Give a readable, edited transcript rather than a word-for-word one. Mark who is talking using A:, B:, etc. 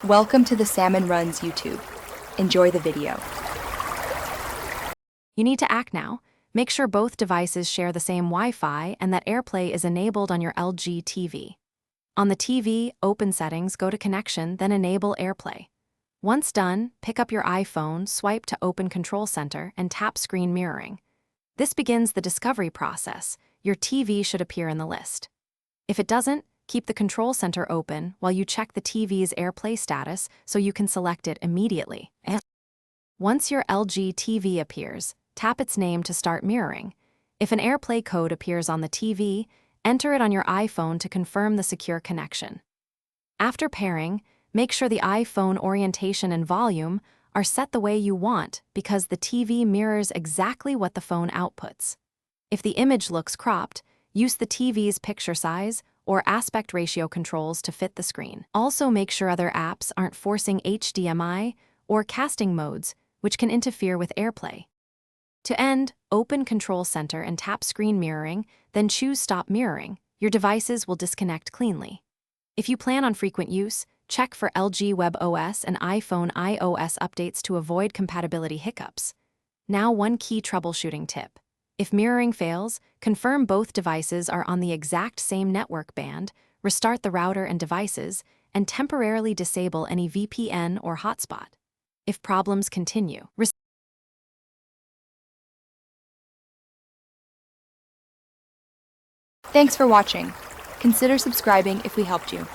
A: Welcome to the Salmon Runs YouTube. Enjoy the video.
B: You need to act now. Make sure both devices share the same Wi-Fi and that AirPlay is enabled on your LG TV. On the TV, open Settings, go to Connection, then enable AirPlay. Once done, pick up your iPhone, swipe to open Control Center, and tap Screen Mirroring. This begins the discovery process. Your TV should appear in the list. If it doesn't, keep the Control Center open while you check the TV's AirPlay status so you can select it immediately. Once your LG TV appears, tap its name to start mirroring. If an AirPlay code appears on the TV, enter it on your iPhone to confirm the secure connection. After pairing, make sure the iPhone orientation and volume are set the way you want because the TV mirrors exactly what the phone outputs. If the image looks cropped, use the TV's picture size or aspect ratio controls to fit the screen. Also make sure other apps aren't forcing HDMI or casting modes, which can interfere with AirPlay. To end, open Control Center and tap Screen Mirroring, then choose Stop Mirroring. Your devices will disconnect cleanly. If you plan on frequent use, check for LG WebOS and iPhone iOS updates to avoid compatibility hiccups. Now, one key troubleshooting tip. If mirroring fails, confirm both devices are on the exact same network band, restart the router and devices, and temporarily disable any VPN or hotspot. If problems continue,
A: Thanks for watching. Consider subscribing if we helped you.